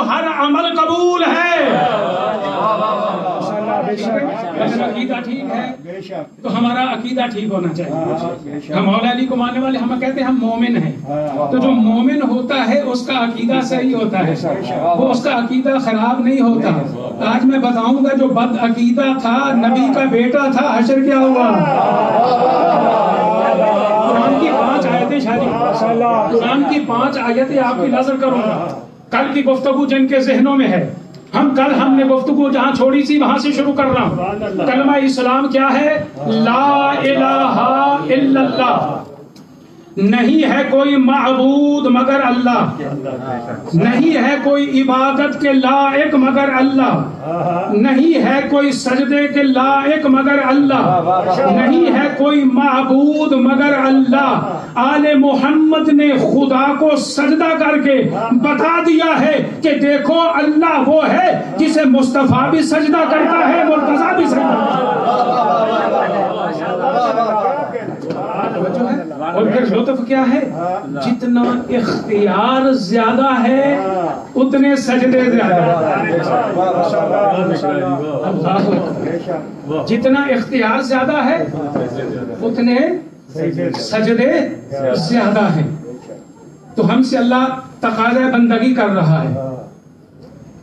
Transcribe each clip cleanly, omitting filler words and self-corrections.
تو ہر عمل قبول ہے۔ اگر عقیدہ ٹھیک ہے تو ہمارا عقیدہ ٹھیک ہونا چاہیے۔ ہم مولا علی کو ماننے والے، ہم کہتے ہیں ہم مومن ہیں، تو جو مومن ہوتا ہے اس کا عقیدہ صحیح ہوتا ہے، وہ اس کا عقیدہ خراب نہیں ہوتا۔ آج میں بتاؤں گا جو بد عقیدہ تھا، نبی کا بیٹا تھا، حشر کیا ہوا؟ قرآن کی 5 آیتیں شادی، قرآن کی 5 آیتیں آپ کی نظر کروں گا۔ کل کی گفتگو جن کے ذہنوں میں ہے، ہم نے گفتگو جہاں چھوڑی سی وہاں سے شروع کر رہا ہوں۔ کلمہ اسلام کیا ہے؟ لا الہ الا اللہ، نہیں ہے کوئی معبود مگر اللہ، نہیں ہے کوئی عبادت کے لائق مگر اللہ، نہیں ہے کوئی سجدے کے لائق مگر اللہ، نہیں ہے کوئی معبود مگر اللہ۔ آل محمد نے خدا کو سجدہ کر کے بتا دیا ہے کہ دیکھو اللہ وہ ہے جسے مصطفیٰ بھی سجدہ کرتا ہے، مرتضیٰ بھی سجدہ اور پھر لطف کیا ہے؟ جتنا اختیار زیادہ ہے اتنے سجدے زیادہ، جتنا اختیار زیادہ ہے اتنے سجدے زیادہ ہیں۔ تو ہم سے اللہ تقاضۂ بندگی کر رہا ہے۔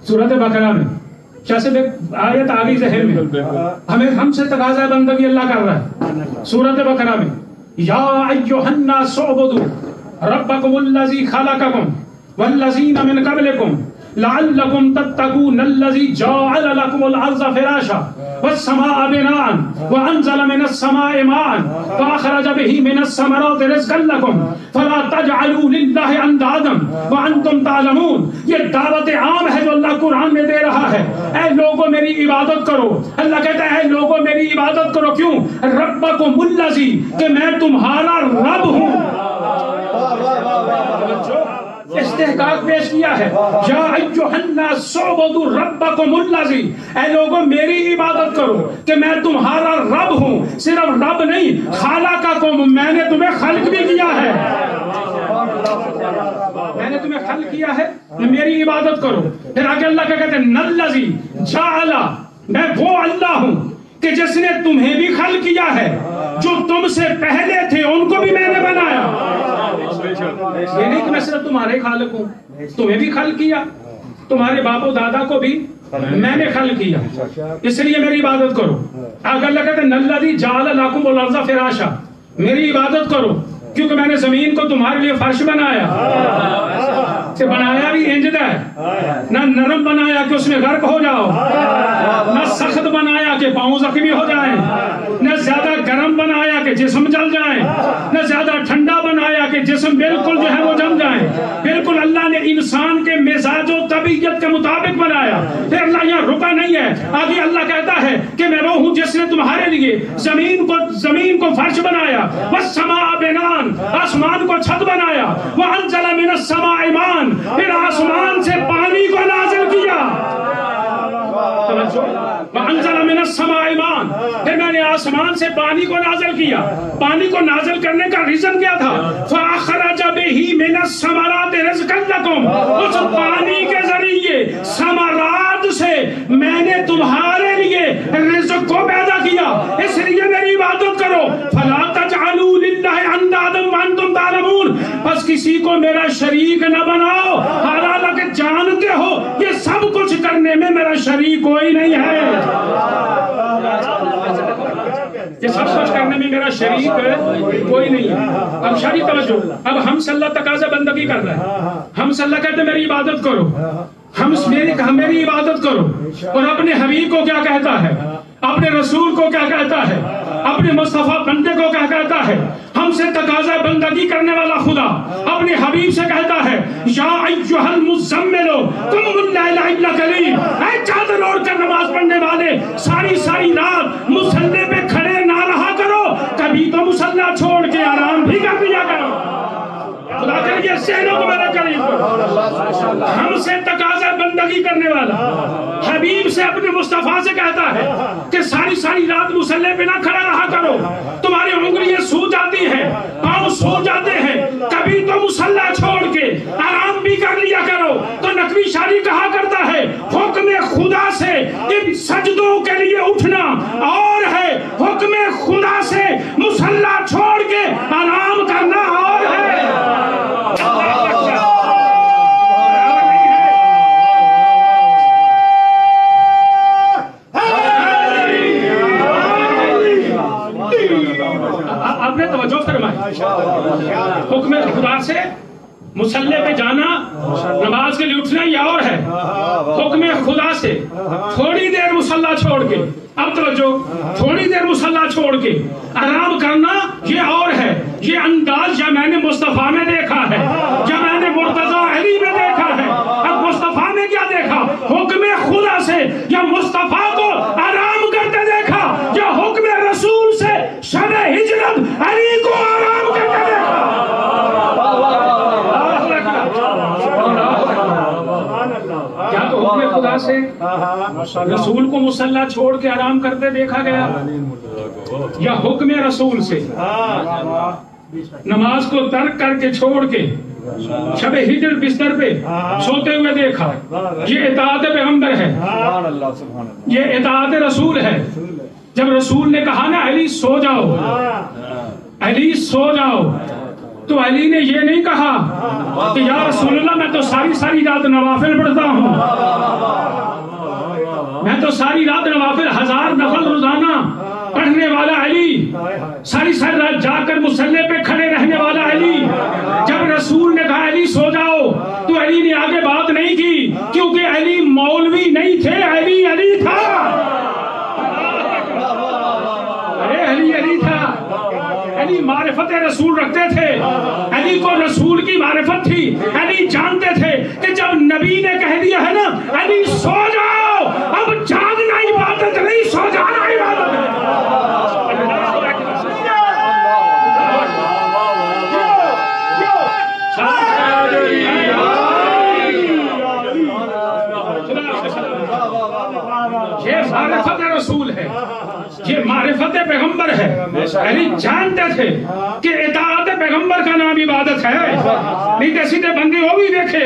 سورۃ بقرہ میں جیسے آیت آگئی ذہن میں، ہم سے تقاضۂ بندگی اللہ کر رہا ہے۔ سورۃ بقرہ میں یا ایھا الناس اعبدوا ربکم الذی خلقکم والذین من قبلکم لعلکم تتقون الذی جعل لکم الارض فراشا والسماء بناء وانزل من السماء ماء فاخرج به من الثمرات رزقا لکم فلا تجعلوا للہ اندادا وانتم تعلمون۔ یہ دعوت عام ہے جو اللہ قرآن میں دے رہا ہے، اے لوگوں میری عبادت کرو۔ اللہ کہتا ہے اے لوگوں میری عبادت کرو، کیوں؟ ربکم الذی، کہ میں تمہارا رب ہوں۔ استحقاق پیش کیا ہے، یا ایھا الناس اعبدوا ربکم الذی، اے لوگوں میری عبادت کرو کہ میں تمہارا رب ہوں۔ صرف رب نہیں، خالقکم، میں نے تمہیں خلق بھی کیا ہے، میں نے تمہیں خلق کیا ہے، میری عبادت کرو۔ پھر آگے اللہ کا کہتے ہیں الذی جعل، میں وہ اللہ ہوں کہ جس نے تمہیں بھی خلق کیا ہے، جو تم سے پہلے تھے ان کو بھی میں نے بنایا۔ یہ نہیں کہ میں صرف تمہارے خالق ہوں، تمہیں بھی خلق کیا، تمہارے باپ و دادا کو بھی میں نے خلق کیا، اس لیے میری عبادت کرو۔ آگے اللہ کہتے ہیں الذی جعل لکم الارض فراشا، میری عبادت کرو کیونکہ میں نے زمین کو تمہارے لیے فرش بنایا، سے بنایا بھی انجدہ ہے، نہ نرم بنایا کہ اس میں غرق ہو جاؤ، نہ سخت بنایا کہ پاؤں زخمی ہو جائیں، نہ زیادہ گرم بنایا کہ جسم جل جائیں، نہ زیادہ ٹھنڈا بنایا کہ جسم بالکل جو ہے وہ جم جائیں۔ بالکل اللہ نے انسان کے مزاج و طبیعت کے مطابق بنایا۔ پھر اللہ یہاں رکا نہیں ہے، آگے اللہ کہتا ہے کہ میں وہ ہوں جس نے تمہارے لیے زمین کو فرش بنایا، والسماء بناء، آسمان کو چھت بنایا، وانزل من السماء ماء، پھر آسمان سے پانی کو نازل کیا، وانزل من السماء ماء، پھر میں نے آسمان سے پانی کو نازل کیا۔ پانی کو نازل کرنے کا ریزن کیا تھا؟ فاخرج به من الثمرات رزقا لکم، اس پانی کے ذریعے ثمرات سے میں نے تمہارے لیے رزق کو پیدا کیا، اس لیے میری عبادت کرو۔ فلا تجعلوا للہ اندادا وانتم تعلمون، بس کسی کو میرا شریک نہ بناؤ، حالانکہ جانتے ہو یہ سب کچھ کرنے میں میرا شریک کوئی نہیں ہے، یہ سب کچھ کرنے میں میرا شریک کوئی نہیں ہے۔ اب شریک توجہ، اب ہم سے اللہ تقاضا بندگی کر رہا ہے، ہم سے اللہ کہتے ہیں میری عبادت کرو، میری عبادت کرو، اور اپنے حبیب کو کیا کہتا ہے، اپنے رسول کو کیا کہتا ہے، اپنے مصطفیٰ بندے کو کیا کہتا ہے؟ ہم سے تقاضا بندگی کرنے والا خدا اپنے حبیب سے کہتا ہے یا ایھا المزمل قم اللیل الا قلیلا، اے چادر اوڑھ کر نماز پڑھنے والے ساری رات مصلی پہ کھڑے نہ رہا کرو، کبھی تو مصلی چھوڑ کے آرام بھی کر لیا کرو۔ خدا کے لیے ذہنوں کو میرا کریم ہم سے تقاضا بندگی کرنے والا حبیب سے اپنے مصطفیٰ سے کہتا ہے کہ ساری ساری رات مصلی پہ نہ کھڑا رہا کرو، تمہاری انگلیاں سو جاتی ہیں، پاؤں سو جاتے ہیں، کبھی تو مصلی چھوڑ کے آرام بھی کر لیا کرو۔ تو نقوی شاعری کہا کرتا ہے حکم خدا سے ان سجدوں کے لیے اٹھنا اور ہے، حکم خدا سے مصلی چھوڑ کے آرام کرنا اور ہے۔ آپ نے توجہ فرمائی، حکم خدا سے مصلی پہ جانا، نماز کے لیے اٹھنا یہ اور ہے، حکم خدا سے تھوڑی دیر مصلی چھوڑ کے، اب توجہ، تھوڑی دیر مصلی چھوڑ کے آرام کرنا یہ اور ہے۔ یہ انداز یا میں نے مصطفیٰ میں دیکھا ہے یا میں نے مرتضیٰ علی میں دیکھا ہے۔ اب مصطفیٰ میں کیا دیکھا؟ حکم خدا سے یا مصطفیٰ کو آرام کرتے دیکھا، یا حکم رسول سے شب ہجرت علی کو آرام کرتے دیکھا۔ کیا تو حکم خدا سے رسول کو مصلی چھوڑ کے آرام کرتے دیکھا گیا، یا حکم رسول سے نماز کو ترک کر کے چھوڑ کے شب ہجر بستر پہ سوتے ہوئے دیکھا؟ یہ اطاعت پیغمبر ہے، یہ اطاعت رسول ہے۔ جب رسول نے کہا نا علی سو جاؤ، علی سو جاؤ، تو علی نے یہ نہیں کہا کہ یا رسول اللہ میں تو ساری ساری رات نوافل پڑھتا ہوں، میں تو ساری رات نوافل 1000 نفل روزانہ پڑھنے والا علی، ساری ساری رات جا کر مصلی پہ کھڑے رہنے والا علی۔ جب رسول نے کہا علی سو جاؤ تو علی نے آگے بات نہیں کی، کیونکہ علی مولوی نہیں تھے، علی علی تھا، علی تھا، علی معرفت رسول رکھتے تھے، علی کو رسول کی معرفت تھی، علی جانتے تھے کہ جب نبی نے کہہ دیا ہے نا علی سو جاؤ، اب جاگنا عبادت نہیں، سو جانا عبادت ہے۔ یہ معرفت رسول ہے، یہ معرفت پیغمبر ہے۔ علی جانتے تھے کہ اطاعت پیغمبر کا نام عبادت ہے۔ نہیں تو سیدھے بندے وہ بھی دیکھے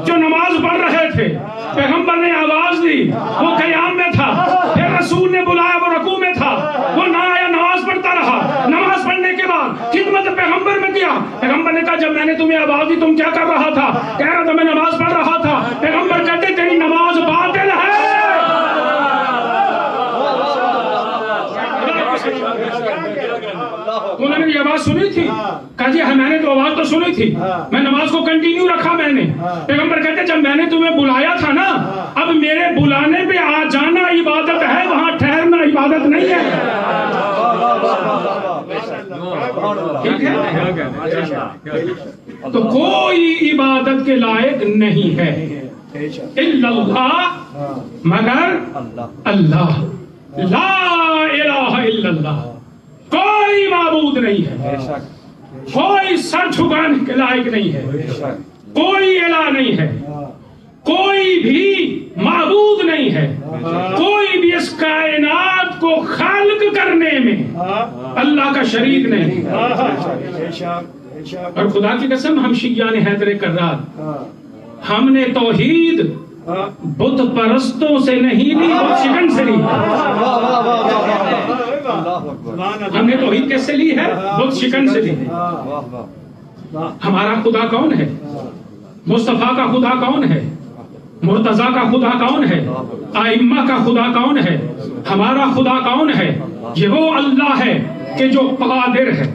جو نماز پڑھ رہے تھے، پیغمبر نے آواز دی، وہ قیام میں تھا، پھر رسول نے بلایا وہ رکوع میں تھا، وہ نہ آیا، نماز پڑھتا رہا۔ نماز پڑھنے کے بعد خدمت پیغمبر میں کیا؟ پیغمبر نے کہا جب میں نے تمہیں آواز دی تم کیا کر رہا تھا؟ کہہ رہا تھا میں نماز پڑھ رہا تھا۔ پیغمبر کہتے تیری نماز باطل ہے۔ انہوں نے یہ آواز سنی تھی؟ کہا جی میں نے تو آواز تو سنی تھی، میں نماز کو کنٹینیو رکھا میں نے۔ پیغمبر کہتے جب میں نے تمہیں بلایا تھا نا، اب میرے بلانے پہ آ جانا عبادت ہے، وہاں ٹھہرنا عبادت نہیں ہے۔ ٹھیک ہے؟ تو کوئی عبادت کے لائق نہیں ہے الا اللہ، مگر اللہ، لا الہ الا اللہ، کوئی معبود نہیں ہے، کوئی سر جھکانے کے لائق نہیں ہے، کوئی الہ نہیں ہے، کوئی بھی معبود نہیں ہے، کوئی بھی اس کائنات کو خالق کرنے میں اللہ کا شریک نہیں۔ اور خدا کی قسم ہم شیعان حیدر کرار، ہم نے توحید بت پرستوں سے نہیں لی، بت شکن سے لی۔ ہم نے توحید کیسے لی ہے؟ بت شکن سے لی۔ ہمارا خدا کون ہے؟ مصطفیٰ کا خدا کون ہے؟ مرتضیٰ کا خدا کون ہے؟ ائمہ کا خدا کون ہے؟ ہمارا خدا کون ہے؟ یہ وہ اللہ ہے کہ جو قادر ہے۔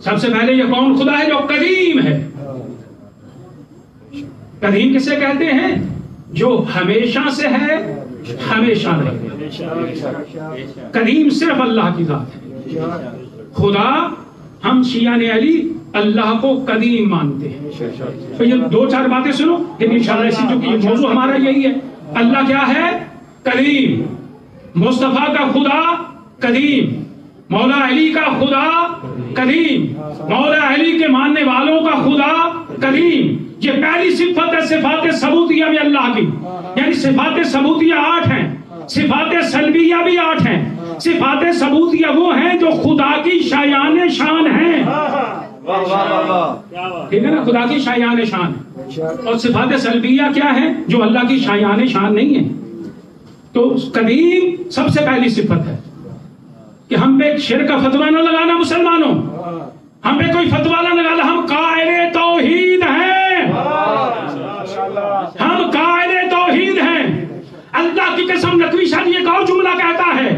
سب سے پہلے یہ کون خدا ہے؟ جو قدیم ہے۔ قدیم کسے کہتے ہیں؟ جو ہمیشہ سے ہے، ہمیشہ رہے۔ قدیم صرف اللہ کی ذات ہے۔ خدا، ہم شیعان علی اللہ کو قدیم مانتے ہیں۔ تو یہ دو چار باتیں سنو، لیکن انشاءاللہ اسی چونکہ یہ موضوع ہمارا یہی ہے۔ اللہ کیا ہے؟ قدیم۔ مصطفیٰ کا خدا قدیم، مولا علی کا خدا کریم، مولا علی کے ماننے والوں کا خدا کریم، یہ پہلی صفت ہے صفات ثبوتیہ میں اللہ کی، یعنی صفات ثبوتیہ 8 ہیں، صفات سلبیہ بھی 8 ہیں۔ صفات ثبوتیہ وہ ہیں جو خدا کی شایان شان ہیں، ٹھیک ہے نا، خدا کی شایان شان ہے، اور صفات سلبیہ کیا ہیں؟ جو اللہ کی شایان شان نہیں ہیں۔ تو کریم سب سے پہلی صفت ہے کہ ہم پہ شرک کا فتویٰ نہ لگانا مسلمانوں، ہم پہ کوئی فتویٰ نہ لگانا، ہم قائل توحید ہیں، ہم قائل توحید ہیں۔ اللہ کی قسم نقوی شاہ ایک اور جملہ کہتا ہے،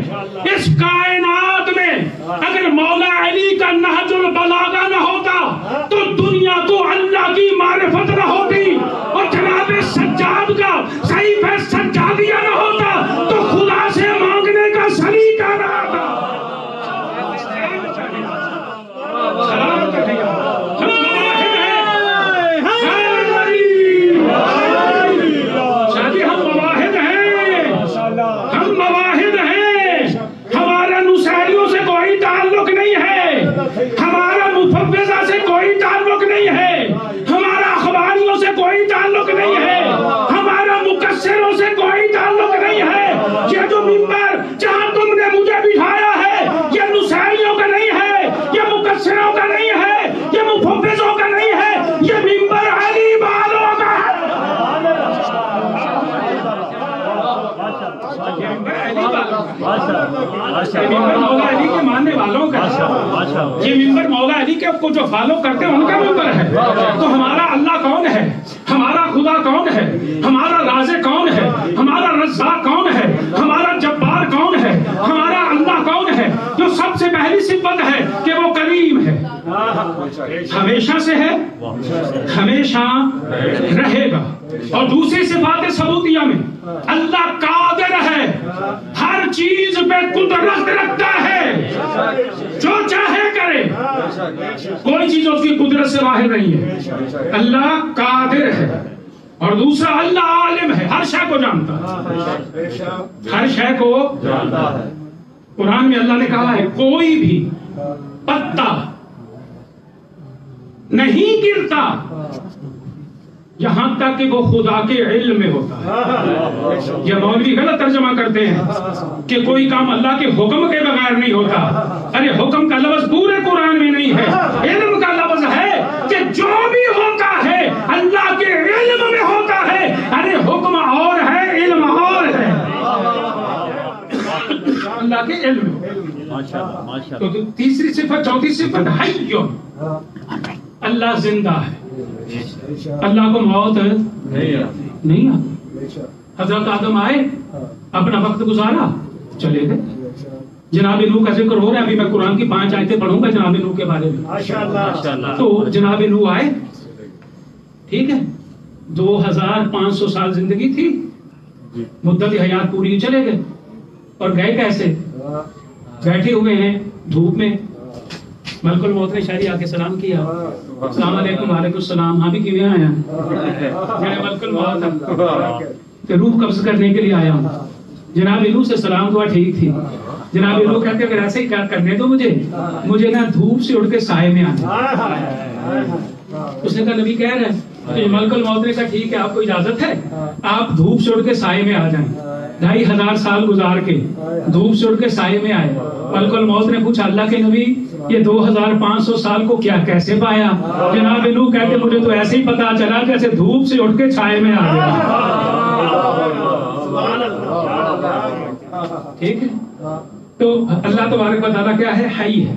اس کائنات میں اگر مولا علی کا نہج البلاغہ نہ ہوتا تو دنیا کو اللہ کی معرفت نہ ہوتی، اور جناب سجاد کا صحیفہ سجادیہ نہ ہوتا تو خدا سے مانگنے کا سلیقہ نہ آتا۔ ہمارا مفوضہ سے کوئی تعلق نہیں ہے، ہمارا اخباریوں سے کوئی تعلق نہیں ہے، ہمارا مکسروں سے کوئی تعلق نہیں ہے۔ یہ جو منبر جہاں تم نے مجھے بٹھایا ہے یہ نصیریوں کا نہیں ہے، یہ مکسروں کا نہیں ہے، یہ مفوضوں کا نہیں ہے، یہ منبر علی والوں کا ہے۔ یہ ممبر مولا علی کے ماننے والوں کا ہے، یہ ممبر مولا علی کے کو جو فالو کرتے ہیں ان کا ممبر ہے۔ تو ہمارا اللہ کون ہے، ہمارا خدا کون ہے، ہمارا رازق کون ہے، ہمارا رزاق کون ہے، ہمارا جبار کون ہے، ہمارا اللہ کون ہے؟ جو سب سے پہلی صفت ہے کہ وہ کریم ہے، ہمیشہ سے ہے، ہمیشہ رہے گا۔ اور دوسری صفات ثبوتیہ میں اللہ قادر ہے، ہر چیز پہ قدرت رکھتا ہے، جو چاہے کرے، کوئی چیز اس کی قدرت سے باہر نہیں ہے۔ اللہ قادر ہے، اور دوسرا اللہ عالم ہے، ہر شے کو جانتا ہے، ہر شے کو جانتا ہے۔ قرآن میں اللہ نے کہا ہے کوئی بھی پتا نہیں گرتا یہاں تک کہ وہ خدا کے علم میں ہوتا ہے۔ یہ مولوی غلط ترجمہ کرتے ہیں کہ کوئی کام اللہ کے حکم کے بغیر نہیں ہوتا۔ ارے حکم کا لفظ پورے قرآن میں نہیں ہے، علم کا لفظ ہے کہ جو بھی ہوتا ہے اللہ کے علم میں ہوتا ہے۔ ارے حکم اور ہے، علم اور ہے، اللہ کے علم میں۔ تو تیسری صفت، چوتھی صفت حی، اللہ زندہ ہے، اللہ کو موت نہیں آتی۔ حضرت آدم آئے، اپنا وقت گزارا، چلے گئے۔ جناب نوح کا ذکر ہو رہا ہے، ابھی میں قرآن کی 5 آیتیں پڑھوں گا جناب نوح کے بارے میں۔ تو جناب نوح آئے، ٹھیک ہے، 2500 سال زندگی تھی، مدت حیات پوری، چلے گئے۔ اور گئے کیسے؟ بیٹھے ہوئے ہیں دھوپ میں، ملک الموت نے شاعری آ کے سلام کیا، السلام علیکم، وعلیکم السلام، ہاں بھی کیویں آیا ملک الموت کہ روح قبض کرنے کے لیے آیا ہوں۔ جناب نوح سے سلام دعا ٹھیک تھی، جناب نوح کہتے اگر ایسے ہی کیا کرنے دو مجھے نا دھوپ سے اڑ کے سائے میں آنا۔ اس نے کہا نبی کہہ رہے ہیں، ملک الموت نے کہا ٹھیک ہے، آپ کو اجازت ہے، آپ دھوپ سے اڑ کے سائے میں آ جائیں۔ 2500 سال گزار کے دھوپ سے اڑ کے سائے میں آئے۔ ملک الموت نے پوچھا اللہ کے نبی یہ 2500 سال کو کیا کیسے پایا؟ جناب نوح کہتے مجھے تو ایسے ہی پتا چلا جیسے دھوپ سے اٹھ کے چھائے میں آ گیا۔ ٹھیک ہے، تو اللہ تبارک و تعالیٰ کیا ہے؟ حی ہے،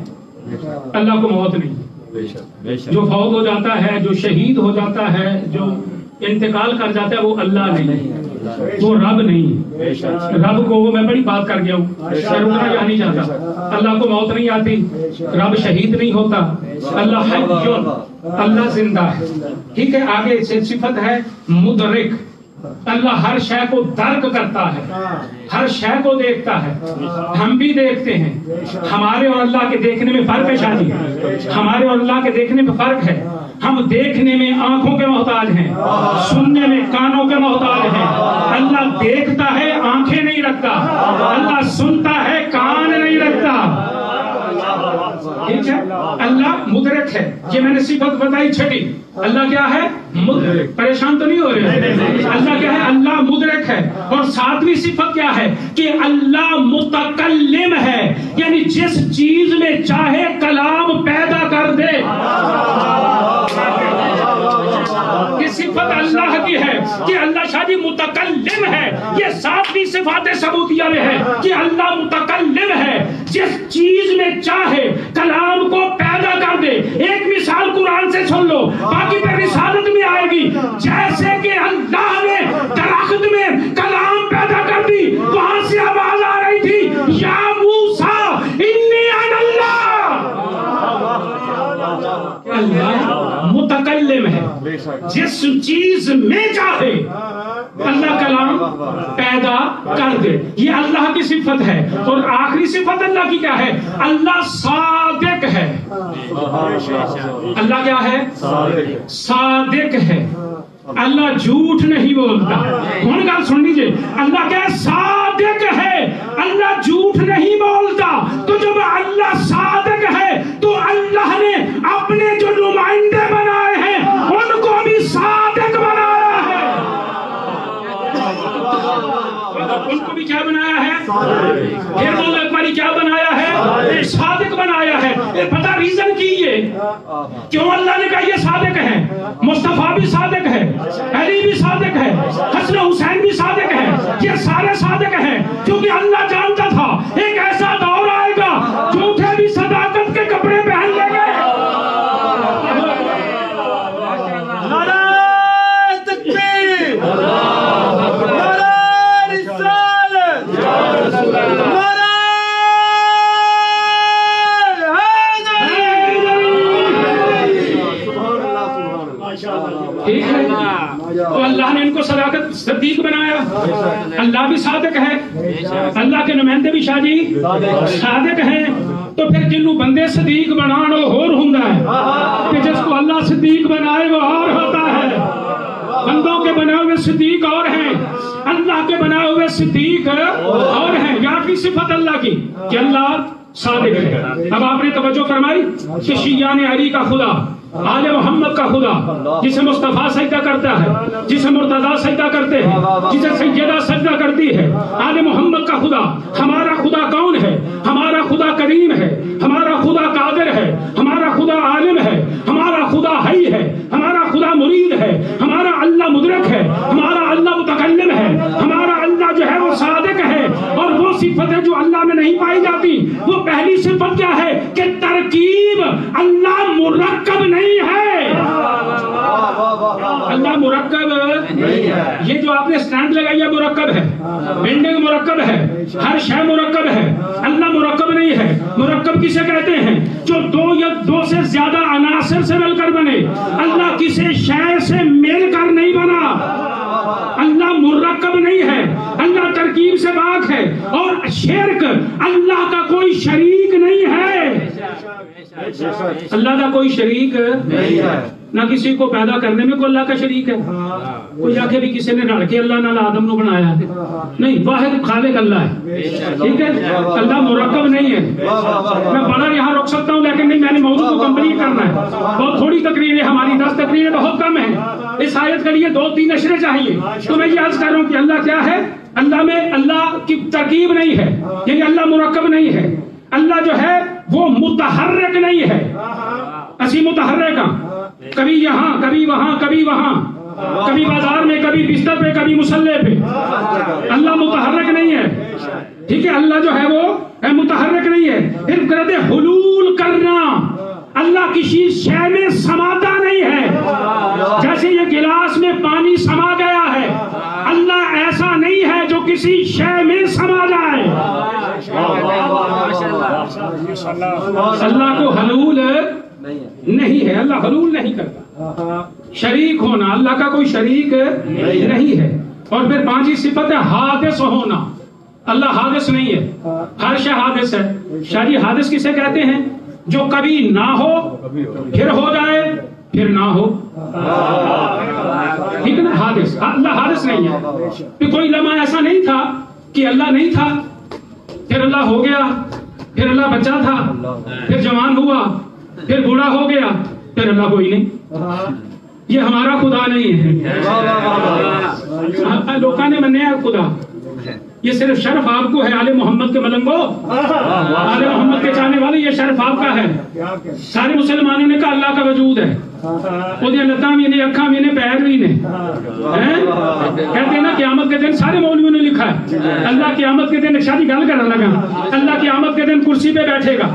اللہ کو موت نہیں۔ جو فوت ہو جاتا ہے، جو شہید ہو جاتا ہے، جو انتقال کر جاتا ہے، وہ اللہ نہیں، وہ رب نہیں۔ رب کو میں بڑی بات کر گیا ہوں، میں رکنا یہاں نہیں چاہتا۔ اللہ کو موت نہیں آتی، رب شہید نہیں ہوتا، اللہ حی، اللہ زندہ ہے۔ ٹھیک ہے، آگے سے صفت ہے مدرک، اللہ ہر شے کو درک کرتا ہے، ہر شے کو دیکھتا ہے۔ ہم بھی دیکھتے ہیں، ہمارے اور اللہ کے دیکھنے میں فرق ہے شاہی، ہمارے اور اللہ کے دیکھنے میں فرق ہے۔ ہم دیکھنے میں آنکھوں کے محتاج ہیں، سننے میں کانوں کے محتاج ہیں۔ اللہ دیکھتا ہے، آنکھیں نہیں رکھتا، اللہ سنتا ہے، کان نہیں رکھتا۔ ٹھیک ہے، اللہ مدرک ہے. یہ میں نے صفت بتائی چھٹی. اللہ کیا ہے؟ مدرک. پریشان تو نہیں ہو رہے؟ اللہ کیا ہے؟ اللہ مدرک ہے. اور ساتویں صفت کیا ہے؟ کہ اللہ متکلم ہے، یعنی جس چیز میں چاہے کلام پیدا کر دے. یہ صفت اللہ کی ہے کہ اللہ شادی متکلم ہے. یہ ساتویں صفات ثبوتیہ میں ہے کہ اللہ متکلم ہے، جس چیز میں چاہے کلام کو پیدا کر دے. ایک مثال قرآن سے سن لو، باقی پہ رسالت میں آئے گی. جیسے کہ اللہ نے درخت میں کلام پیدا کر دی، وہاں سے آواز آ رہی تھی یا موسیٰ انی انا اللہ. اللہ متکلم ہے، جس چیز میں چاہے اللہ کلام پیدا کر دے. یہ اللہ کی صفت ہے. اور آخری صفت اللہ کی کیا ہے؟ اللہ صادق ہے. اللہ کیا ہے؟ صادق ہے. اللہ جھوٹ نہیں بولتا. کون گل سن لیجیے، اللہ کیا ہے؟ صادق ہے. اللہ جھوٹ نہیں بولتا. تو جب اللہ صادق ہے تو اللہ نے اپنے جو نمائندے بنائے ہیں ان کو بھی صادق بنایا ہے. ان کو بھی کیا بنایا ہے؟ پھر بولو ایک باری، کیا بنایا ہے؟ صادق بنایا ہے. پتہ ریزن کی یہ کیوں اللہ نے کہا یہ صادق ہے؟ مصطفیٰ بھی صادق ہے، علی بھی صادق ہے، حسن حسین بھی صادق ہے. یہ سارے صادق ہیں کیونکہ اللہ جانتا تھا ایک ایسا دور آئے گا جھوٹے بھی صداقت کے کپڑے پہن لیں گے. ٹھیک ہے، تو اللہ نے ان کو صداقت صدیق بنایا. اللہ بھی صادق ہے، اللہ کے نمائندے بھی شاجی صادق ہیں. تو پھر جنوں بندے صدیق بنانا اور ہوندا ہے کہ جس کو اللہ صدیق بنائے وہ اور ہوتا ہے. بندوں کے بنائے ہوئے صدیق اور ہیں، اللہ کے بنائے ہوئے صدیق اور ہیں. یا کی صفت اللہ کی کہ اللہ صادق ہے. اب آپ نے توجہ فرمائی کہ شیعان علی کا خدا، آل محمد کا خدا، جسے مصطفیٰ سجدہ کرتا ہے، جسے مرتضیٰ سجدہ کرتے ہیں، جسے سیدہ سجدہ کرتی ہے، آل محمد کا خدا. ہمارا خدا کون ہے؟ ہمارا خدا کریم ہے، ہمارا خدا قادر ہے، ہمارا خدا عالم ہے، ہمارا خدا حی ہے، ہمارا خدا مرید ہے، ہمارا اللہ مدرک ہے، ہمارا اللہ متکلم ہے، ہمارا اللہ جو ہے وہ صادق ہے. اور وہ صفتیں جو اللہ میں نہیں پائی جاتی، وہ پہلی صفت کیا ہے کہ ترکیب. اللہ مرکب نہیں ہے. اللہ مرکب نہیں ہے. یہ جو آپ نے سٹینڈ لگائی ہے مرکب ہے، بلڈنگ مرکب ہے، ہر شے مرکب ہے. اللہ مرکب نہیں ہے. مرکب کسے کہتے ہیں؟ جو دو یا دو سے زیادہ عناصر سے مل کر بنے. اللہ کسی شے سے مل کر نہیں بنا. اللہ مرکب نہیں ہے. اللہ ترکیب سے پاک ہے. اور شرک، اللہ کا کوئی شریک نہیں ہے. اللہ کا کوئی شریک نہیں ہے. نہ کسی کو پیدا کرنے میں کوئی اللہ کا شریک ہے. کوئی آ کے بھی کسی نے رل کے اللہ نال آدم نو بنایا ہے نہیں. واحد خالق اللہ ہے. ٹھیک ہے، اللہ مرکب نہیں ہے. میں بڑا یہاں روک سکتا ہوں لیکن نہیں، میں نے موضوع کو کمپلیٹ کرنا ہے. بہت تھوڑی تقریریں ہماری، 10 تقریریں بہت کم ہیں. اس آیت کے لیے 2-3 نشریں چاہیے. تو میں یہ عرض کر رہا ہوں کہ اللہ کیا ہے؟ اللہ میں اللہ کی ترکیب نہیں ہے، یعنی اللہ مرکب نہیں ہے. اللہ جو ہے وہ متحرک نہیں ہے. اسی متحرک ہاں، کبھی یہاں کبھی وہاں کبھی وہاں، کبھی بازار میں کبھی بستر پہ کبھی مسلح پہ. اللہ متحرک نہیں ہے. ٹھیک ہے، اللہ جو ہے وہ متحرک نہیں ہے. پھر کہتے ہیں حلول کرنا. اللہ کسی شے میں سماتا نہیں ہے. جیسے یہ گلاس میں پانی سما گیا ہے، اللہ ایسا نہیں ہے جو کسی شے میں سما جائے. اللہ کو حلول نہیں ہے. اللہ حلول نہیں کرتا. شریک ہونا، اللہ کا کوئی شریک نہیں ہے. اور پھر 5ویں صفت ہے حادث ہونا. اللہ حادث نہیں ہے. ہر شے حادث ہے. شاہ جی حادث کسے کہتے ہیں؟ جو کبھی نہ ہو پھر ہو جائے پھر نہ ہو. ٹھیک ہے نا، حادث. اللہ حادث نہیں ہے. پھر کوئی لمحہ ایسا نہیں تھا کہ اللہ نہیں تھا، پھر اللہ ہو گیا، پھر اللہ بچہ تھا، پھر جوان ہوا، پھر بوڑھا ہو گیا پھر اللہ کوئی نہیں. یہ ہمارا خدا نہیں ہے. لوگوں نے منیا خدا. یہ صرف شرف آپ کو ہے آل محمد کے ملنگو, آل محمد کے چاہنے والے, یہ شرف آپ کا ہے. سارے مسلمانوں نے کہا اللہ کا وجود ہے. وہ لتاں بھی نہیں, اکھاں بھی نہیں, پیر بھی نہیں. کہتے ہیں نا قیامت کے دن, سارے مولویوں نے لکھا ہے اللہ قیامت کے دن, شادی گل کرنے لگا, اللہ قیامت کے دن کرسی پہ بیٹھے گا.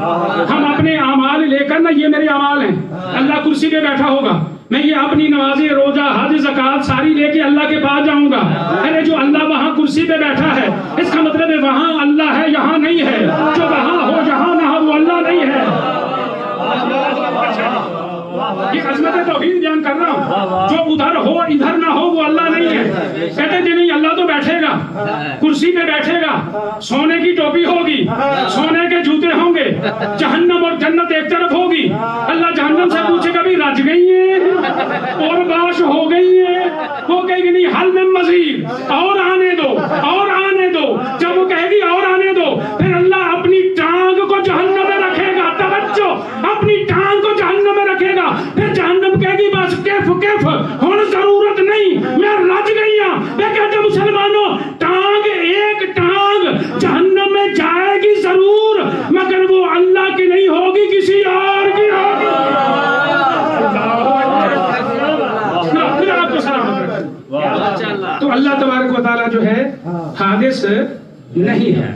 ہم اپنے اعمال لے کر نا, یہ میرے اعمال ہیں, اللہ کرسی پہ بیٹھا ہوگا. میں یہ اپنی نمازیں, روزہ, حج, زکات ساری لے کے اللہ کے پاس جاؤں گا. ارے جو اللہ وہاں کرسی پہ بیٹھا ہے, اس کا مطلب ہے وہاں اللہ ہے, یہاں نہیں ہے. جو وہاں ہو جہاں نہ ہو وہ اللہ نہیں ہے. یہ عظمت توحید بیان کر رہا ہوں. جو ادھر ہو ادھر نہ ہو وہ اللہ نہیں ہے. کہتے ہیں نہیں, اللہ تو بیٹھے گا, کرسی پہ بیٹھے گا, سونے کی ٹوپی ہوگی, سونے کے جوتے ہوں گے, جہنم اور جنت ایک طرف ہوگی. اللہ جہنم سے پوچھے گا بھی رج گئی ہیں اور باش ہو گئی ہیں, وہ کہے گی نہیں حل میں مزید, اور آنے دو, اور آنے دو. جب وہ کہے گی اور آنے دو, پھر اللہ اپنی ٹانگ کو جہنم میں رکھے گا. توجہ, اپنی ٹانگ کو جہنم میں رکھے گا. پھر جہنم کہے گی بس کیف کیف, ہن ضرورت نہیں, میں رج گئی ہوں. میں کہتا مسلمانوں, ٹانگ ایک ٹانگ جہنم میں جائے گی ضرور, مگر وہ اللہ کی نہیں ہوگی, کسی اور کی ہوگی. تو اللہ تبارک و تعالیٰ جو ہے حادث نہیں ہے.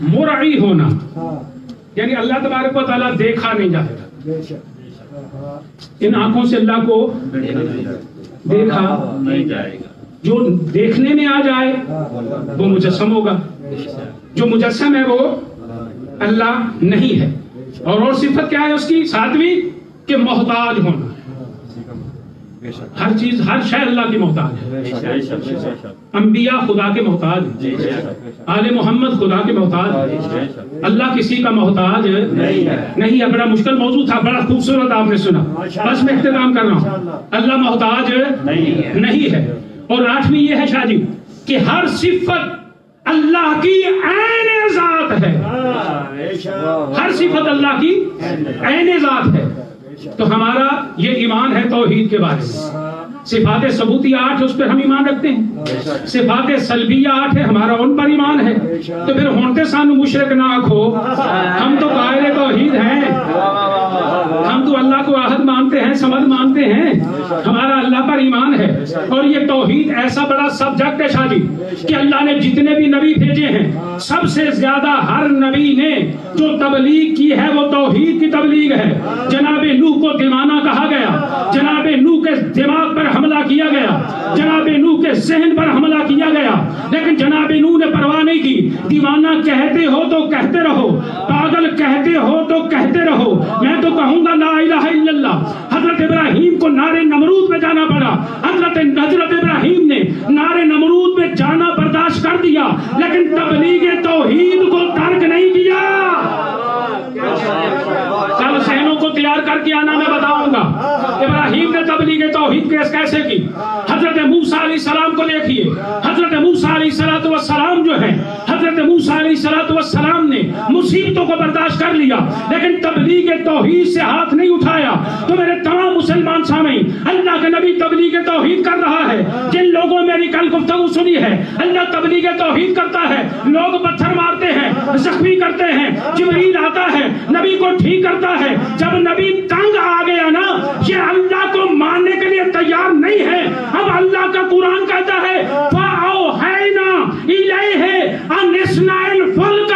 مرعی ہونا یعنی اللہ تبارک و تعالیٰ دیکھا نہیں جاتا. ان آنکھوں سے اللہ کو دیکھا نہیں جائے گا. جو دیکھنے میں آ جائے وہ مجسم ہوگا. جو مجسم ہے وہ اللہ نہیں ہے. اور صفت کیا ہے اس کی, ساتویں, کہ محتاج ہونا. ہر چیز, ہر شے اللہ کی محتاج ہے. انبیاء خدا کے محتاج, آل محمد خدا کے محتاج. اللہ کسی کا محتاج نہیں ہے. بڑا مشکل موضوع تھا, بڑا خوبصورت آپ نے سنا, بس میں اختتام کر رہا ہوں. اللہ محتاج نہیں ہے. اور آٹھویں یہ ہے شاہ جی کہ ہر صفت اللہ کی عین ذات ہے. ہر صفت اللہ کی عین ذات ہے. تو ہمارا یہ ایمان ہے توحید کے بارے میں. صفات ثبوتیہ 8 اس پر ہم ایمان رکھتے ہیں. صفات سلبیہ 8 ہے, ہمارا ان پر ایمان ہے. تو پھر ہونتے سانو مشرک نہ آکھو, ہم تو قائل توحید ہیں. ہم تو اللہ کو احد مانتے ہیں, صمد مانتے ہیں. ہمارا اللہ پر ایمان ہے. اور یہ توحید ایسا بڑا سبجیکٹ ہے شاہ جی کہ اللہ نے جتنے بھی نبی بھیجے ہیں, سب سے زیادہ ہر نبی نے جو تبلیغ کی ہے وہ توحید کی تبلیغ ہے. جناب نوح کو دیوانہ کہا گیا, جناب نوح کے دماغ پر حملہ کیا گیا, جناب نوح کے ذہن پر حملہ کیا گیا, لیکن جناب نوح نے پرواہ نہیں کی. دیوانہ کہتے ہو تو کہتے رہو, پاگل کہتے ہو تو کہتے رہو, میں تو کہوں گا لا الہ الا اللہ. حضرت ابراہیم کو نار نمرود میں جانا پڑا. حضرت ابراہیم نے نار نمرود میں جانا برداشت کر دیا, لیکن تبلیغ توحید کو ترک نہیں کیا. کل سینوں کو تیار کر کے آنا, میں بتاؤں گا ابراہیم نے تبلیغ توحید کیسے کی. حضرت موسیٰ علیہ السلام کو دیکھیے, حضرت موسیٰ علیہ السلام جو ہے, حضرت موسیٰ علیہ السلام نے مصیبتوں کو برداشت کر لیا, لیکن تبلیغ توحید سے ہاتھ نہیں اٹھایا. تو میرے تمام مسلمان سامعین, اللہ کے نبی تبلیغ توحید کر رہا ہے. جن لوگوں نے میری کل گفتگو سنی ہے, اللہ تبلیغ توحید کرتا ہے. لوگ پتھر مارتے ہیں, زخمی کرتے ہیں, جبریل آتا ہے, نبی کو ٹھیک کرتا ہے. جب نبی تنگ آ گیا نا, یہ اللہ کو ماننے کے لیے تیار نہیں ہے. اب اللہ کا قرآن کہتا ہے فَأَوْحَيْنَا إِلَيْهِ أَنِ اصْنَعِ الْفُلْكَ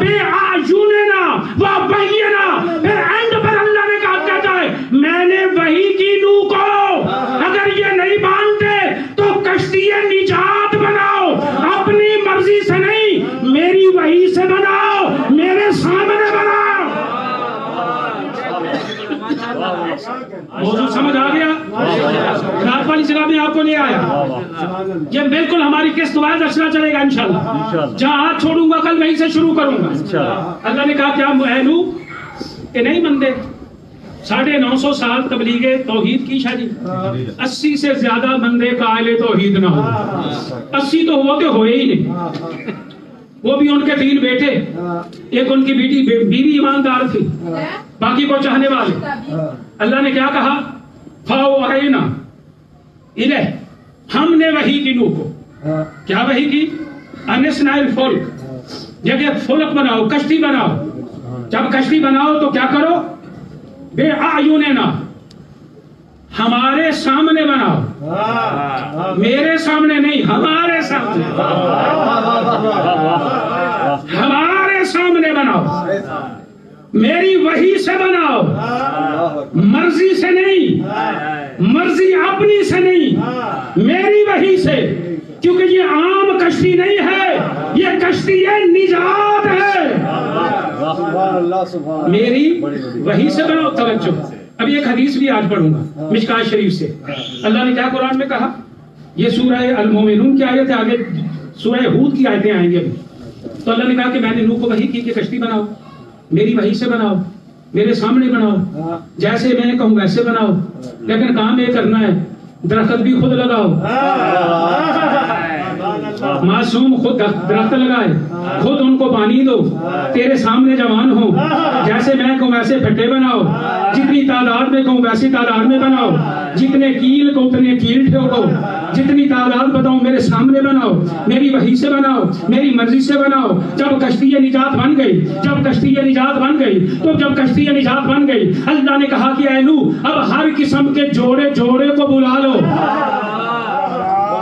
بِأَعْيُنِنَا وَوَحْيِنَا. پھر اینڈ پر اللہ نے کہتا ہے میں نے وحی کی نوح کو, اگر یہ نہیں مانتے تو کشتی نجات بناؤ, اپنی مرضی سے نہیں, میری وحی سے بناؤ, میرے سامنے بناؤ. موضوع سمجھ آ گیا؟ رات والی جگہ میں آپ کو لے آیا. یہ بالکل ہماری قسط وائز اچھا چلے گا انشاءاللہ. جہاں ہاتھ چھوڑوں گا کل وہیں سے شروع کروں گا. اللہ نے کہا کیا اہلو کہ نہیں مندے 950 سال تبلیغ توحید کی شاہ جی, 80 سے زیادہ بندے قائل توحید نہ ہو. 80 تو ہوتے ہوئے ہی نہیں. وہ بھی ان کے 3 بیٹے، ایک ان کی بیوی ایماندار تھی، باقی کو چاہنے والے۔ اللہ نے کیا کہا؟ فَأَوْحَيْنَا إِلَيْهِ، ہم نے وحی کی نوح کو، کیا وحی کی؟ أَنِ اصْنَعِ الْفُلْكَ، جب فلک بناؤ، کشتی بناؤ، جب کشتی بناؤ تو کیا کرو؟ بِأَعْيُنِنَا، ہمارے سامنے بناؤ، میرے سامنے نہیں، ہمارے سامنے، ہمارے سامنے بناؤ، میری وحی سے بناؤ، مرضی سے نہیں، مرضی اپنی سے نہیں، میری وحی سے، کیونکہ یہ عام کشتی نہیں ہے، یہ کشتی نجات ہے، میری وحی سے بناؤ۔ توجہ، ابھی ایک حدیث بھی آج پڑھوں گا مشکات شریف سے۔ اللہ نے کیا قرآن میں کہا؟ یہ سورہ المومنون کی آیت ہے، آگے سورہ ہود کی آیتیں آئیں گی ابھی۔ تو اللہ نے کہا کہ میں نے نوح کو وحی کی کہ کشتی بناؤ، میری وحی سے بناؤ، میرے سامنے بناؤ، جیسے میں کہوں ویسے بناؤ، لیکن کام یہ کرنا ہے درخت بھی خود لگاؤ، معصوم خود درخت لگائے، خود ان کو پانی دو، تیرے سامنے جوان ہو، جیسے میں کہوں ویسے پھٹے بناؤ، جتنی تعداد میں کہوں ویسی تعداد میں بناؤ، جتنے کیل کو اتنے کیل ٹھوکو، جتنی تعداد بتاؤں میرے سامنے بناؤ، میری وحی سے بناؤ، میری مرضی سے بناؤ۔ جب کشتی نجات بن گئی، جب کشتی نجات بن گئی، تو جب کشتی نجات بن گئی، اللہ نے کہا کہ اے نوح اب ہر قسم کے جوڑے جوڑے کو بلا لو،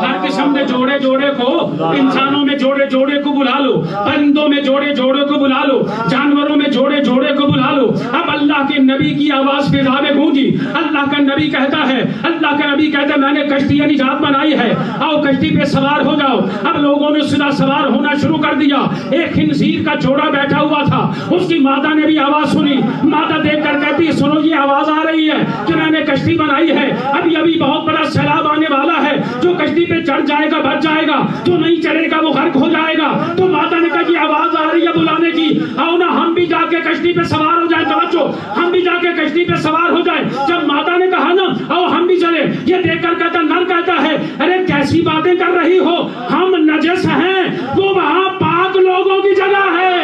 ہر قسم کے جوڑے جوڑے کو، انسانوں میں جوڑے جوڑے کو بلا لو، پرندوں میں جوڑے جوڑے کو بلا لو، جانوروں میں جوڑے جوڑے کو بلا لو۔ اب اللہ کے نبی کی آواز فضا میں گونجی، اللہ کا نبی کہتا ہے، اللہ کا نبی کہتا ہے میں نے کشتی نجات بنائی ہے، آؤ کشتی پہ سوار ہو جاؤ۔ اب لوگوں نے سنا سوار ہونا شروع کر دیا۔ ایک خنزیر کا جوڑا بیٹھا ہوا تھا، اس کی مادہ نے بھی آواز سنی، مادہ دیکھ کر کہتی سنو یہ آواز آ رہی ہے کہ میں نے کشتی بنائی ہے، ابھی بہت بڑا سیلاب آنے والا ہے، جو کشتی پہ چڑھ جائے گا بچ جائے گا، جو نہیں چڑھے گا وہ غرق ہو جائے گا۔ تو ماتا نے کہا کہ آواز آ رہی ہے بلانے کی، آؤ نا ہم بھی جا کے کشتی پہ سوار ہو جائیں، توجہ ہم بھی جا کے کشتی پہ سوار ہو جائیں۔ جب ماتا نے کہا نا آؤ ہم بھی چلے، یہ دیکھ کر کہتا نر کہتا ہے ارے کیسی باتیں کر رہی ہو، ہم نجس ہیں، وہ وہاں پاک لوگوں کی جگہ ہے،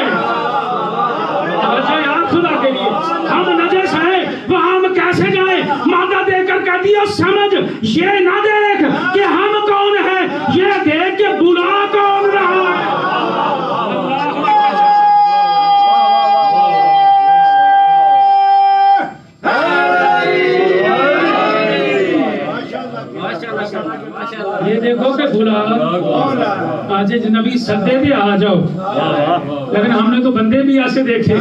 توجہ یاد خدا کے لیے، ہم نجس ہیں وہاں ہم کیسے جائیں؟ ماتا دیکھ کر کہتی ہے سمجھ یہ نہ دیکھ کہ ہم کون ہیں، یہ دیکھ کہ بلا کون رہا ہے۔ یہ دیکھو کہ بلا آج نبی سدے دے آ جاؤ، لیکن ہم نے تو بندے بھی ایسے دیکھے،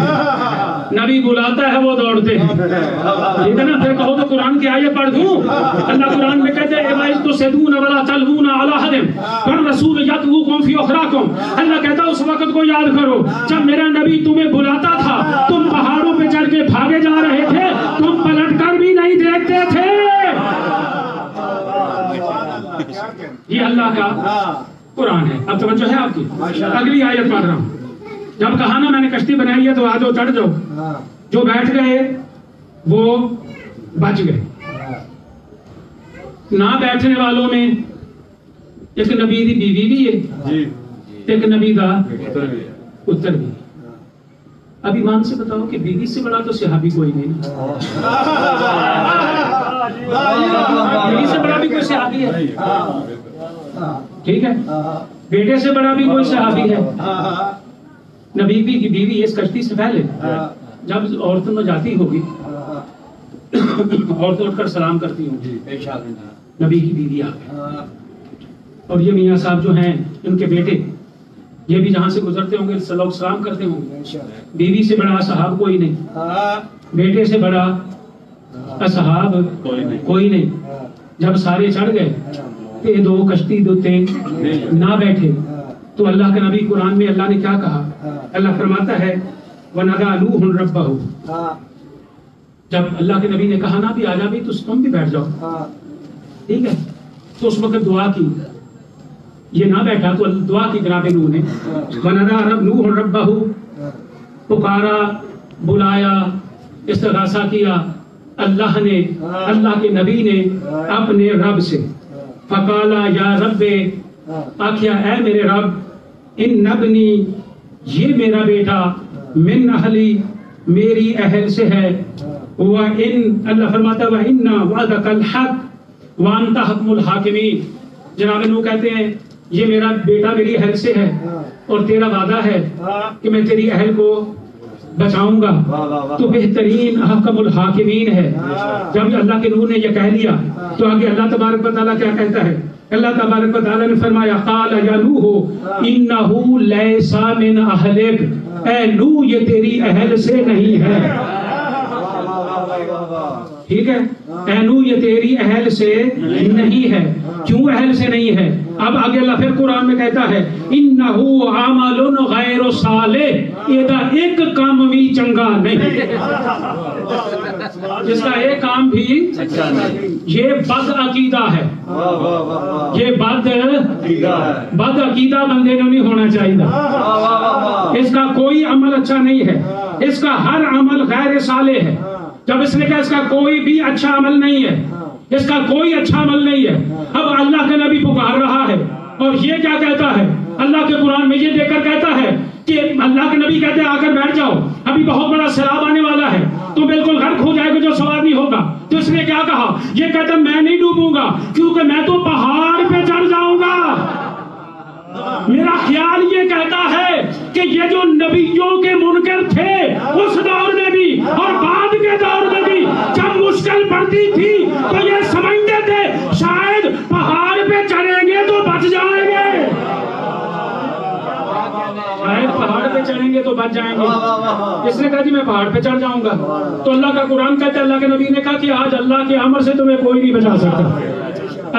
نبی بلاتا ہے وہ دوڑتے ہیں، ٹھیک ہے نا؟ پھر کہو تو قرآن کی آیت پڑھ دوں، اللہ قرآن میں کہتے ہیں وَإِذْ تُسْعِدُونَ وَلَا تَلْوُونَ عَلَىٰ أَحَدٍ وَالرَّسُولُ يَدْعُوكُمْ فِي أُخْرَاكُمْ۔ اللہ کہتا ہے اس وقت کو یاد کرو جب میرا نبی تمہیں بلاتا تھا، تم پہاڑوں پہ چڑھ کے بھاگے جا رہے تھے، تم پلٹ کر بھی نہیں دیکھتے تھے۔ یہ اللہ کا قرآن ہے۔ اب توجہ ہے آپ کی، اگلی آیت پڑھ رہا ہوں۔ جب کہا نا میں نے کشتی بنائی ہے تو آ جاؤ چڑھ جاؤ، جو بیٹھ گئے وہ بچ گئے، نہ بیٹھنے والوں میں ایک نبی دی بیوی بھی ہے، ایک نبی دا پتر بھی۔ اب ایمان سے بتاؤ کہ بیوی سے بڑا تو صحابی کوئی نہیں، بیوی سے بڑا بھی کوئی صحابی ہے، ٹھیک ہے، بیٹے سے بڑا بھی کوئی صحابی ہے۔ نبی کی بیوی اس کشتی سے پہلے جب عورتوں میں جاتی ہوگی، عورتیں اٹھ کر سلام کرتی ہوں گی، نبی کی بیوی آ گئی، اور یہ میاں صاحب جو ہیں ان کے بیٹے یہ بھی جہاں سے گزرتے ہوں گے لوگ سلام کرتے ہوں گے۔ بیوی سے بڑا صحاب کوئی نہیں، بیٹے سے بڑا صحاب کوئی نہیں۔ جب سارے چڑھ گئے کہ دو کشتی دوتے نہ بیٹھے تو اللہ کے نبی قرآن میں اللہ نے کیا کہا؟ اللہ فرماتا ہے وَنَدَا نُوحٌ رَبَّهُ، جب اللہ کے نبی نے کہا نا بھی آجا بھی تو تم بھی بیٹھ جاؤ، ٹھیک ہے، تو اس وقت دعا کی، یہ نہ بیٹھا تو دعا کی جناب نوح نے، وَنَدَا نُوحٌ رَبَّهُ، پکارا، بلایا، استغاثہ کیا اللہ نے، اللہ کے نبی نے اپنے رب سے، فقالا یا رب، آکھیا اے میرے رب، ان نبنی یہ میرا بیٹا من اہلی میری اہل سے ہے، وَإِن اللہ فرماتا ہے وَإِنَّا وَعْدَكَ الْحَقُّ وَأَنْتَ حَكْمُ الْحَاكِمِينَ، جناب نوح کہتے ہیں یہ میرا بیٹا میری اہل سے ہے اور تیرا وعدہ ہے کہ میں تیری اہل کو بچاؤں گا، تو بہترین احکم الحاکمین ہے۔ جب اللہ کے نور نے یہ کہہ لیا تو آگے اللہ تبارک و تعالیٰ کیا کہتا ہے؟ اللہ تبارک و تعالیٰ نے فرمایا قال یا نوح انہ لیس من اہلک، اے نوح یہ تیری اہل سے نہیں ہے، ٹھیک ہے، اے نوح یہ تیری اہل سے نہیں ہے۔ کیوں اہل سے نہیں ہے؟ اب آگے اللہ پھر قرآن میں کہتا ہے انہو عمل غیر صالح، یہ ایک کام بھی چنگا نہیں، اس کا ایک کام بھی یہ بد عقیدہ ہے، یہ بد عقیدہ بندے نے نہیں ہونا چاہیے، اس کا کوئی عمل اچھا نہیں ہے، اس کا ہر عمل غیر صالح ہے۔ جب اس نے کہا اس کا کوئی بھی اچھا عمل نہیں ہے، اس کا کوئی اچھا عمل نہیں ہے، اب اللہ کا نبی پکار رہا ہے اور یہ کیا کہتا ہے؟ اللہ کے قرآن میں یہ دیکھ کر کہتا ہے کہ اللہ کے نبی کہتے ہیں آ کر بیٹھ جاؤ، ابھی بہت بڑا سیلاب آنے والا ہے، تو بالکل غرق ہو جائے گا جو سوار نہیں ہوگا۔ تو اس نے کیا کہا؟ یہ کہتا میں نہیں ڈوبوں گا کیونکہ میں تو پہاڑ پہ چڑھ جاؤں گا۔ میرا خیال یہ کہتا ہے کہ یہ جو نبیوں کے منکر تھے اس دور میں بھی اور بعد کے دور میں بھی جب مشکل پڑتی تھی تو یہ سمجھتے تھے شاید پہاڑ پہ چڑھیں گے تو بچ جائیں گے، شاید پہاڑ پہ چڑھیں گے تو بچ جائیں گے۔ اس نے کہا جی میں پہاڑ پہ چڑھ جاؤں گا، تو اللہ کا قرآن کہتا ہے اللہ کے نبی نے کہا کہ آج اللہ کے امر سے تمہیں کوئی نہیں بچا سکتا،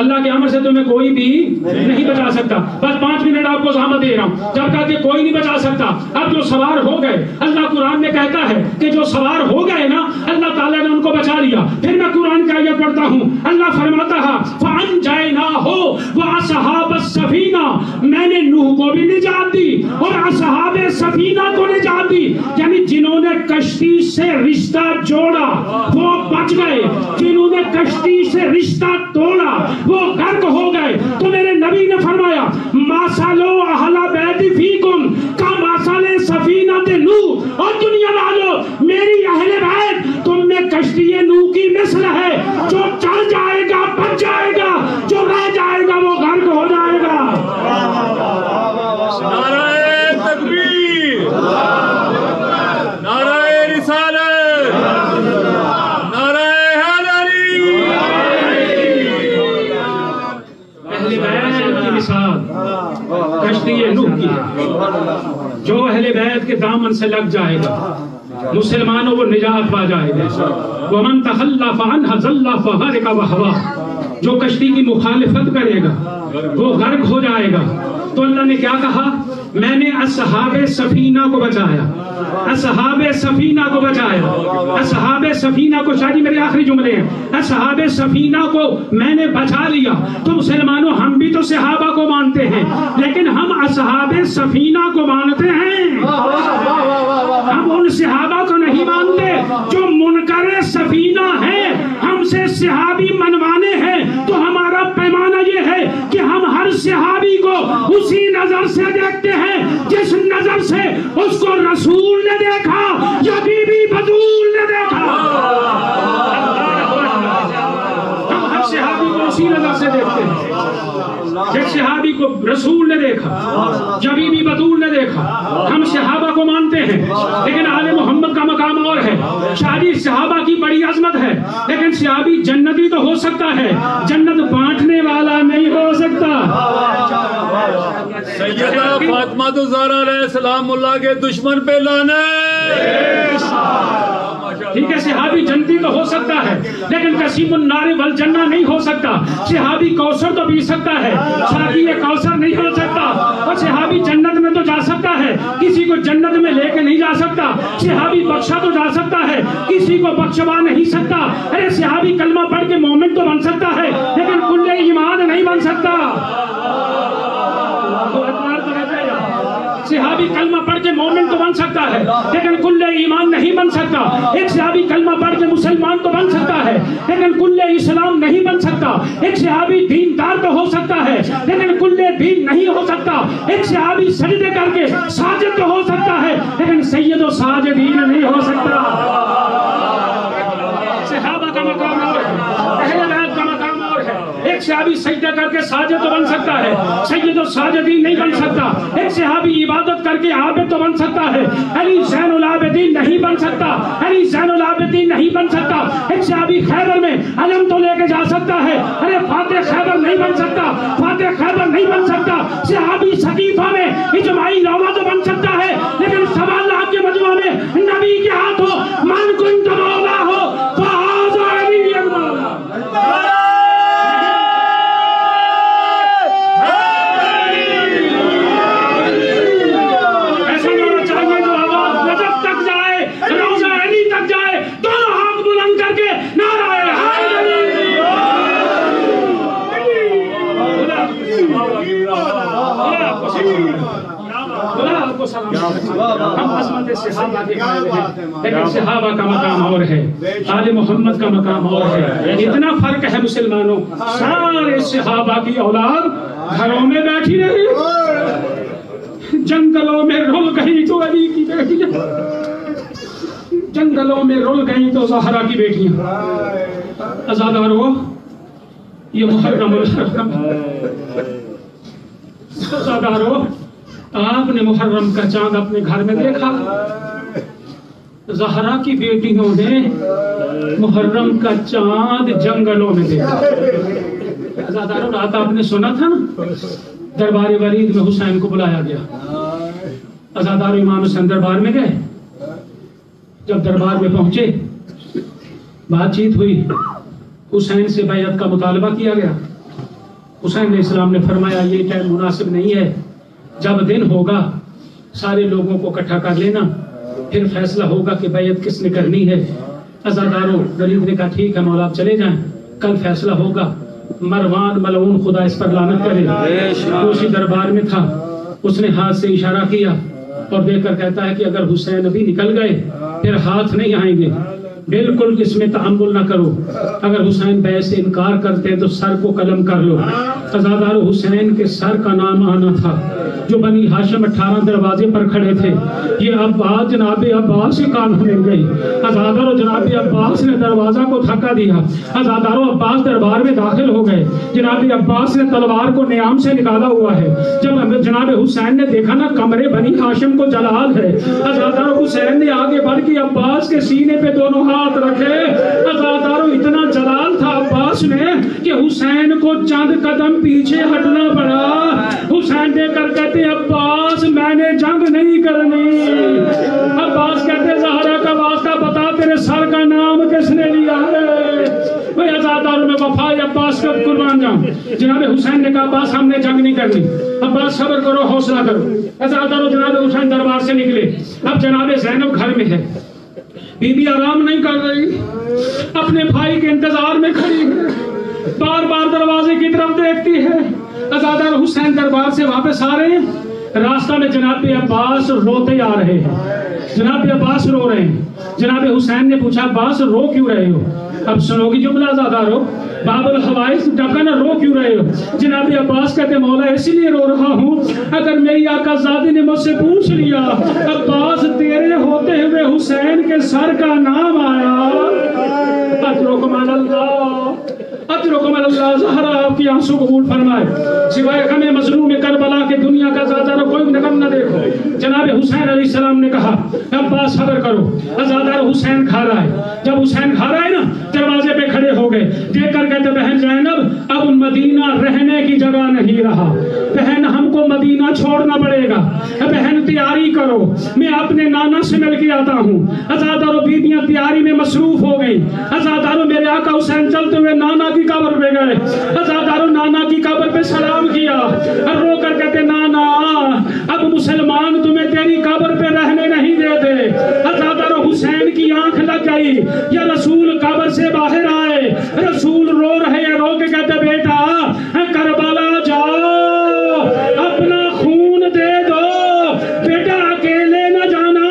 اللہ کے امر سے تمہیں کوئی بھی نہیں بچا سکتا۔ بس 5 منٹ آپ کو زحمت دے رہا ہوں، جب کہا کہ کوئی نہیں بچا سکتا، اب جو سوار ہو گئے اللہ قرآن میں کہتا ہے کہ جو سوار ہو گئے نا اللہ تعالیٰ نے ان کو بچا لیا۔ پھر میں قرآن کا آیت پڑھتا ہوں، اللہ فرماتا ہے فَأَنْجَيْنَاهُ وَأَصْحَابَ السَّفِينَةِ، میں نے نوح کو بھی نجات دی اور اصحاب سفینہ کو نجات دی، یعنی جنہوں نے کشتی سے رشتہ جوڑا وہ بچ گئے، جنہوں نے کشتی سے رشتہ توڑا وہ غرق ہو گئے۔ تو میرے نبی نے فرمایا ماسالو اہل بیت فیکم کا ماسال سفینۃ نوح، اور دنیا والوں میری اہل بیت تم میں کشتی نوح کی مثل ہے، جو چڑھ جائے گا بچ جائے گا، جو رہ جائے گا وہ غرق ہو جائے گا۔ نعرہ تکبیر، نعرہ رسالت، نعرہ حیدری۔ اہل بیت کی مثال کشتی نوح کی ہے، جو اہل بیت کے دامن سے لگ جائے گا مسلمانوں کو نجات پا جائے گا۔ وَمَن تَخَلَّفَ عَنْهَا ظَلَّ فَغَرِقَ وَهَوَىٰ، جو کشتی کی مخالفت کرے گا وہ غرق ہو جائے گا۔ تو اللہ نے کیا کہا؟ میں نے اصحاب سفینہ کو بچایا، اصحاب سفینہ کو بچایا، اصحاب سفینہ کو، شاید میرے آخری جملے ہیں، اصحاب سفینہ کو میں نے بچا لیا۔ تو مسلمانوں ہم بھی تو صحابہ کو مانتے ہیں لیکن ہم اصحاب سفینہ کو مانتے ہیں، ہم ان صحابہ کو نہیں مانتے جو منکر سفینہ ہیں۔ ہم سے صحابی منوانے ہیں تو ہمارا پیمانہ یہ ہے کہ ہم ہر صحابی کو اسی نظر سے دیکھتے ہیں جس نظر سے اس کو رسول نے دیکھا یا بی بی بطول نے دیکھا۔ ہم ہر صحابی کو اسی نظر سے دیکھتے ہیں جس صحابی کو رسول نے دیکھا یا بی بی بطول نے دیکھا۔ ہم صحابہ کو مانتے ہیں لیکن آل محمد کا مقام اور ہے، شادی صحابہ کی بڑی عظمت ہے لیکن صحابی جنتی تو ہو سکتا ہے، جنت بانٹنے والا نہیں ہو سکتا۔ سیدہ فاطمہ الزہرا علیہ السلام اللہ کے دشمن پہ لعنت۔ ٹھیک ہے، صحابی جنتی تو ہو سکتا ہے لیکن قسیم النار والجنہ نہیں ہو سکتا۔ صحابی کوثر تو پی سکتا ہے، صحابی کوثر نہیں ہو سکتا۔ اور صحابی جنت میں تو جا سکتا ہے، کسی کو جنت میں لے کے نہیں جا سکتا۔ صحابی بخشا تو جا سکتا ہے، کسی کو بخشوا نہیں سکتا۔ ارے صحابی کلمہ پڑھ کے مومن تو بن سکتا ہے لیکن کل ایمان نہیں بن سکتا۔ صحابی کلمہ پڑھ کے مومن تو بن سکتا ہے لیکن کل ایمان نہیں بن سکتا. ایک صحابی کلمہ پڑھ کے مسلمان تو بن سکتا ہے لیکن کل اسلام نہیں بن سکتا. ایک صحابی دیندار تو ہو سکتا ہے لیکن کل دین نہیں ہو سکتا. ایک صحابی سجدے کر کے ساجد تو ہو سکتا ہے لیکن سید و ساجدین نہیں ہو سکتا. صحابہ کا مقام اور ہے, اہل بیت کا مقام اور ہے. ایک صحابی سجدہ کر کے ساجد تو بن سکتا ہے, سید و ساجدین نہیں بن سکتا. ایک صحابی عبادت کر کے عابد تو بن سکتا ہے, علی زین العابدین نہیں بن سکتا. علی زین العابدین نہیں بن سکتا. ایک صحابی خیبر میں علم تو لے کے جا سکتا ہے, ارے فاتح خیبر نہیں بن سکتا, فاتح خیبر نہیں بن سکتا. صحابی سقیفہ میں اجماعی روضہ تو بن سکتا ہے لیکن 7 لاکھ کے مجمع میں نبی کے ہاتھوں من کنت مولا ہو فہذا علی مولا. ایسا ہونا چاہیے جو آواز نجف تک جائے, روضہ علی تک جائے, دونوں ہاتھ بلند کر کے نعرہ ہم عظمت صحابہ کے قائل ہیں لیکن صحابہ کا مقام اور ہے, آل محمد کا مقام اور ہے. اتنا فرق ہے مسلمانوں, سارے صحابہ کی اولاد گھروں میں بیٹھی رہی, جنگلوں میں رول گئی تو علی کی بیٹیاں, جنگلوں میں رول گئی تو زہرا کی بیٹیاں. عزادارو یہ محرم الحرم, عزادارو آپ نے محرم کا چاند اپنے گھر میں دیکھا, زہرا کی بیٹیوں نے محرم کا چاند جنگلوں میں دیکھا. عزادارو رات آپ نے سنا تھا نا دربار ولید میں حسین کو بلایا گیا. عزادارو امام حسین دربار میں گئے, جب دربار میں پہنچے بات چیت ہوئی, حسین سے بیعت کا مطالبہ کیا گیا. حسین علیہ السلام نے فرمایا یہ ٹائم مناسب نہیں ہے, جب دن ہوگا سارے لوگوں کو اکٹھا کر لینا, پھر فیصلہ ہوگا کہ بیعت کس نے کرنی ہے. عزادارو ولید نے کہا ٹھیک ہے مولا آپ چلے جائیں, کل فیصلہ ہوگا. مروان ملعون خدا اس پر لعنت کرے, اسی دربار میں تھا, اس نے ہاتھ سے اشارہ کیا اور دیکھ کر کہتا ہے کہ اگر حسین ابھی نکل گئے پھر ہاتھ نہیں آئیں گے, بالکل اس میں تحمل نہ کرو, اگر حسین بیعت سے انکار کرتے ہیں تو سر کو قلم کر لو. عزادارو حسین کے سر کا نام آنا تھا, جو بنی ہاشم 18 دروازے پر کھڑے تھے, یہ عباس جناب عباس کے کان مل گئی. عزادارو جناب عباس نے دروازہ کو دھکا دیا, عزادارو عباس دربار میں داخل ہو گئے. جناب عباس نے تلوار کو نیام سے نکالا ہوا ہے. جب جناب حسین نے دیکھا نا کمرے بنی ہاشم کو جلال ہے, عزادارو حسین نے آگے بڑھ کے عباس کے سینے پہ دونوں ہاتھ رکھے. عزادارو اتنا جلال تھا عباس میں کہ حسین کو چند قدم پیچھے ہٹنا پڑا. حسین دیکھ کر کہتے عباس میں نے جنگ نہیں کرنی. عباس کہتے زہرا کا واسطہ بتا تیرے سر کا نام کس نے لیا ہے. میں عزاداروں میں وفا عباس کا قربان جاؤں. جناب حسین نے کہا عباس ہم نے جنگ نہیں کرنی, عباس صبر کرو حوصلہ کرو. عزاداروں جناب حسین دربار سے نکلے. اب جناب زینب گھر میں ہے, بی بی آرام نہیں کر رہی, اپنے بھائی کے انتظار میں کھڑی ہے, بار بار دروازے کی طرف دیکھتی ہے. عزادار حسین دربار سے واپس آ رہے ہیں, راستہ میں جناب عباس روتے آ رہے ہیں. جناب عباس رو رہے ہیں. جناب حسین نے پوچھا عباس رو کیوں رہے ہو؟ اب سنو گی جملہ عزادارو, باب الحوائز ڈکا نا رو کیوں رہے ہو؟ جناب عباس کہتے مولا اسی لیے رو رہا ہوں اگر میری آقا زادی نے مجھ سے پوچھ لیا عباس تیرے ہوتے ہوئے حسین کے سر کا نام آیا, اجرکم علی اللہ, اجرکم علی اللہ. زہرا آپ کی آنسو قبول فرمائے, سوائے غم مظلوم کربلا کے دنیا کا زادارو کوئی نغم نہ دیکھو. جناب حسین علیہ السلام نے کہا عباس صبر کرو. عزادار حسین کھا رہا ہے. جب حسین کھا رہا ہے نا دروازے پہ کھڑے ہو گئے, دیکھ کر کہتے بہن زینب اب مدینہ رہنے کی جگہ نہیں رہا, بہن ہم کو مدینہ چھوڑنا پڑے گا, بہن تیاری کرو میں اپنے نانا سے مل کے آتا ہوں. عزادارو بیویاں تیاری میں مصروف ہو گئی. عزادارو میرے آقا حسین چلتے ہوئے نانا کی قبر پہ گئے. عزادارو نانا کی قبر پہ سلام کیا, رو کر کہتے نانا اب مسلمان تمہیں تیری قبر پہ رہنے نہیں دیتے. عزادارو حسین کی آنکھ لگ گئی, یا رسول قبر سے باہر آئے, رسول رو رہے ہیں, رو کے کہتے بیٹا کربلا جاؤ اپنا خون دے دو, بیٹا اکیلے نہ جانا,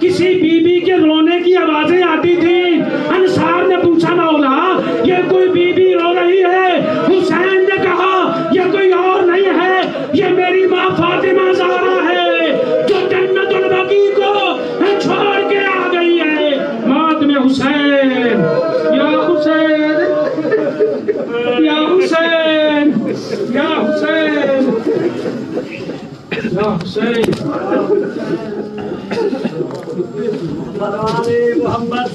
کسی بی بی کے رونے کی آوازیں آتی تھی. انصار نے پوچھا مولا یہ کوئی بی بی رو رہی ہے؟ حسین نے کہا یہ کوئی اور نہیں ہے، یہ میری ماں فاطمہ زہرا ہے جو جنت البقیع کو چھوڑ کے آ گئی ہے. ماتم حسین یا حسین یا حسین یا حسین یا حسین. محمد